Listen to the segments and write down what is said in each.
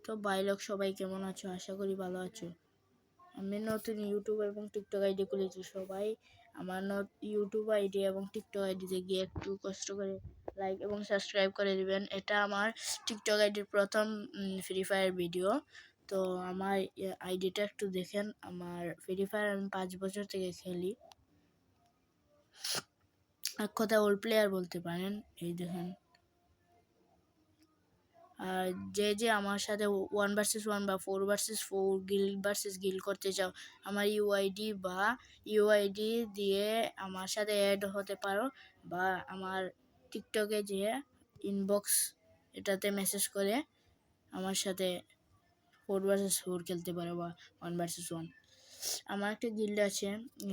তো ভাই লোক সবাই কেমন আছো? আশা করি ভালো আছো। আমি নতুন ইউটিউব এবং টিকটক আইডি খুলেছি। সবাই আমার ইউটিউব আইডি এবং টিকটক আইডিতে গিয়ে একটু কষ্ট করে লাইক এবং সাবস্ক্রাইব করে দিবেন। এটা আমার টিকটক আইডির প্রথম ফ্রি ফায়ার ভিডিও। তো আমার আইডিটা একটু দেখেন। আমার ফ্রি ফায়ার আমি 5 বছর থেকে খেলি, এক কথা ওল্ড প্লেয়ার বলতে পারেন। এই দেখেন, আর যে আমার সাথে 1 ভার্সেস 1 বা 4 ভার্সেস 4 গিল ভার্সেস গিল করতে চাও, আমার ইউআইডি দিয়ে আমার সাথে অ্যাড হতে পারো, বা আমার টিকটকে যেয়ে ইনবক্স এটাতে মেসেজ করে আমার সাথে 4 ভার্সেস 4 খেলতে পারো বা 1 ভার্সেস 1। আমার একটা গিল্ড আছে,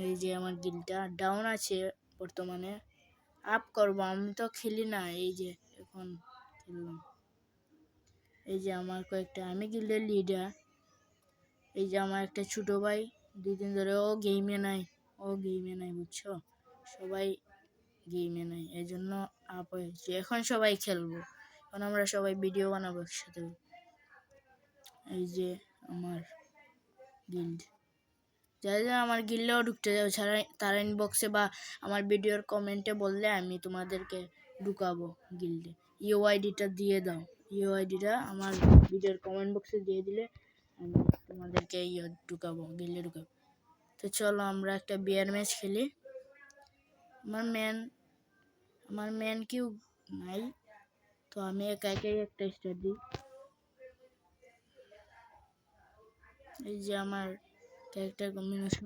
এই যে আমার গিল্ডটা ডাউন আছে বর্তমানে। আপ করবো, আমি তো খেলি না, এই যে এখন খেললাম। এই যে আমার কয়েকটা, আমি গিল্ডের লিডার। এই যে আমার একটা ছোট ভাই, 2 দিন ধরে ও গেমে নাই বুঝছো, সবাই গেমে নাই, এই জন্য আপ হয়েছে। এখন সবাই খেলবো, এখন আমরা সবাই ভিডিও বানাবো একসাথে। এই যে আমার গিল্ড, যারা আমার গিল্ডেও ঢুকতে যাও তারা ইনবক্সে বা আমার ভিডিওর কমেন্টে বললে আমি তোমাদেরকে ঢুকাবো গিল্ডে। ইউআইডিটা দিয়ে দাও, ইউআইডিটা আমার ভিডিওর কমেন্ট বক্সে দিয়ে দিলে আমি তোমাদেরকে ঢুকাবো, গিল্ডে ঢুকাবো। তো চলো আমরা একটা বিয়ার ম্যাচ খেলি। আমার মেন কেউ নাই, তো আমি একা একাই একটা স্টার দিই। এই যে আমার ক্যারেক্টার কম্বিনেশন,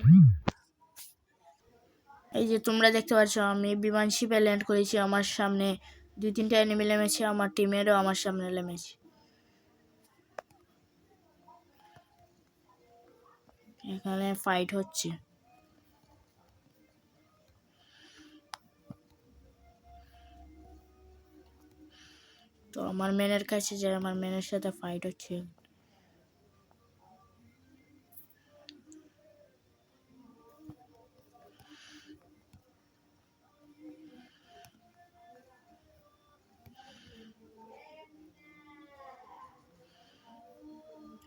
এই যে তোমরা দেখতে পাচ্ছ আমি বিমান শিপে ল্যান্ড করেছি। আমার সামনে 2-3টা এনিমি নেমেছে, আমার টিমেরও আমার সামনে নেমেছে। এখানে ফাইট হচ্ছে। তো আমার মেনের কাছে যায়, আমার মেনের সাথে ফাইট হচ্ছে।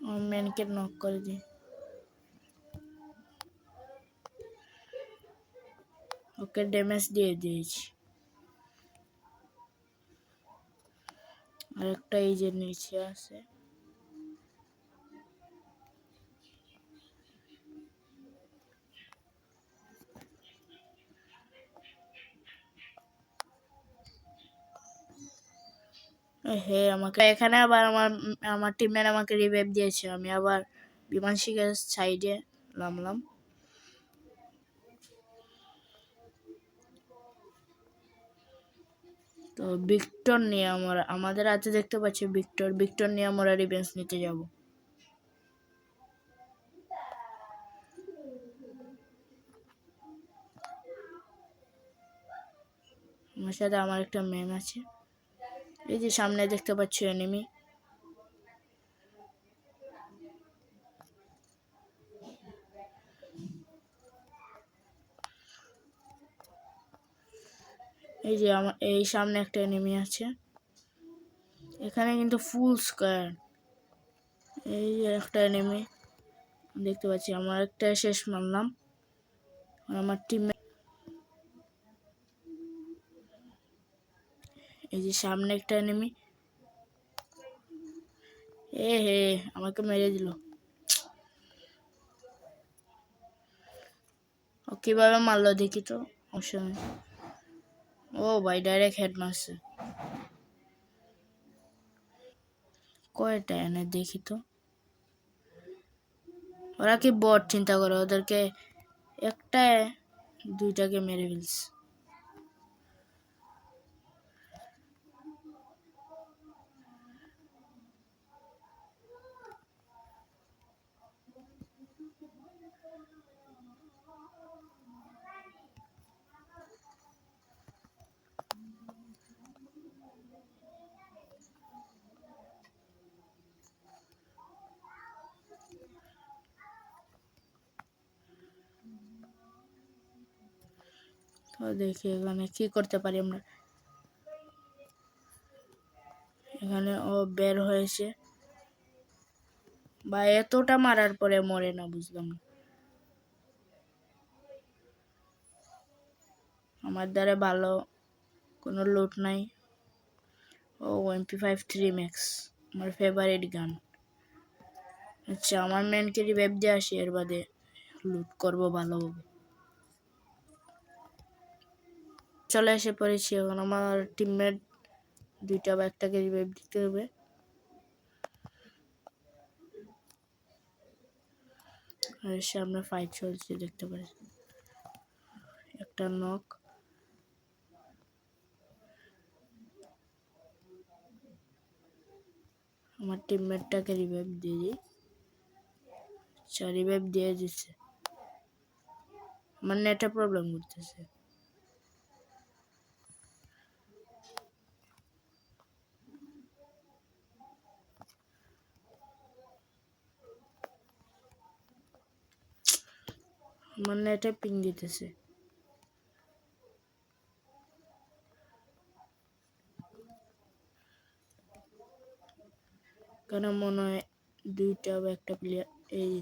আমার মেনকে নক করে দিই, ওকে ড্যামেজ দিয়ে দিয়েছি। আর একটা এই যে নিচে আছে, হে আমাকে এখানে আবার আমার টিমের আমাকে রিভাইভ দিয়েছে। আমি আবার বিমান শিখে সাইডে নামলাম। তো ভিক্টর নিয়ে আমাদের হাতে দেখতে পাচ্ছি ভিক্টর নিয়ে আমরা রিভেঞ্জ নিতে যাব। আমার সাথে আমার একটা ম্যাম আছে। এই যে সামনে দেখতে পাচ্ছ এনিমি, এই যে আমার এই সামনে একটা এনিমি আছে। এখানে কিন্তু ফুল স্কোয়ার। এই যে একটা এনিমি দেখতে পাচ্ছি, আমার একটা শেষ মারলাম। আমার টিম, এই যে সামনে একটা এনিমি, হে আমাকে মেরে দিল। ও কিভাবে মারলো দেখি তো, অবশ্য ও ভাই ডাইরেক্ট হেড মারছে। কয়টা এনে দেখি তো, ওরা কি বট চিন্তা করে, ওদেরকে একটা 2টাকে মেরে ফেলছে। তো দেখি এখানে কি করতে পারি আমরা। এখানে ও বের হয়েছে, বা এতটা মারার পরে মরে না, বুঝলাম না। আমার দ্বারা ভালো কোনো লুট নাই। ও MP5 3 ম্যাক্স, আমার ফেভারিট গান। আচ্ছা, আমার ম্যানকে রিভাইভ দিয়ে আসি, এর বাদে লুট করবো ভালোভাবে। চলে এসে পড়েছি, এখন আমার টিমমেট দুইটা বা একটাকে রিভাইভ দিতে হবে। আর সামনে ফাইট চলছে, দেখতে পাচ্ছি একটা নক। আমার টিমমেটটাকে রিভাইভ দিয়ে দিই। আচ্ছা, রিভাইভ দিয়ে দিচ্ছে। আমার নেটে প্রবলেম করতেছে। আমার নেটে পিং দিতেছে। কেন মনে হয় দুইটা বা একটা প্লেয়ার এই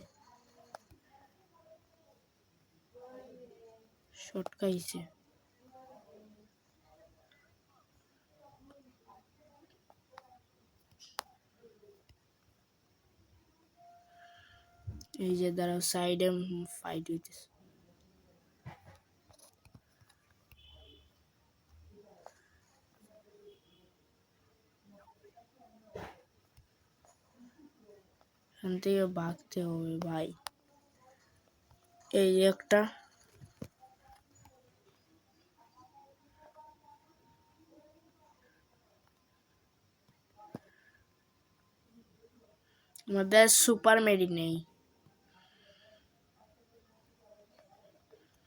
শট খাইছে। এই যে দাঁড়াও, সাইডে ফাইট হইতেছে। এখান থেকে ভাগতে হবে ভাই। এই একটা, আমাদের সুপার মেডি নেই।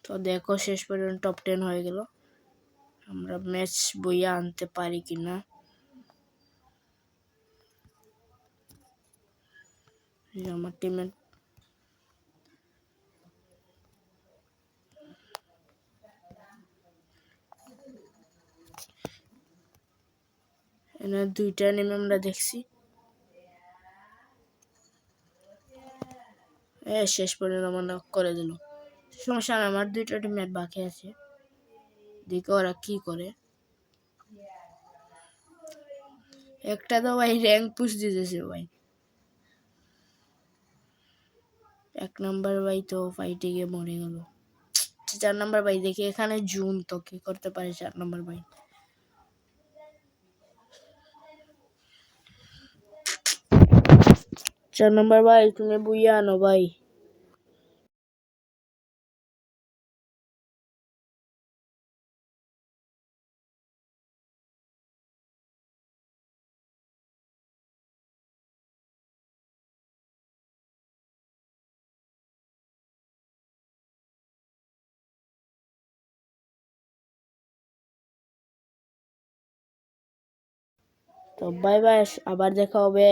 তো দেখো, শেষ পর্যন্ত টপ 10 হয়ে গেল। আমরা ম্যাচ বইয়া আনতে পারি কিনা। আমার টিমের এখানে দুইটা নেমে আমরা দেখছি। শেষ পর্যন্ত আমার নক করে দিল। সমস্যা না, আমার দুইটা টিমমেট বাকি আছে, দেখো ওরা কি করে। একটা তো ভাই র্যাঙ্ক পুশ দিতেছে ভাই, 1 নাম্বার ভাই তো ফাইটে গিয়ে মরে গেল। 4 নাম্বার ভাই দেখি এখানে জুন তো কি করতে পারে 4 নাম্বার ভাই। 4 নাম্বার ভাই তুমি বুইয়া আনো ভাই। তো বাই বাই, আবার দেখা হবে।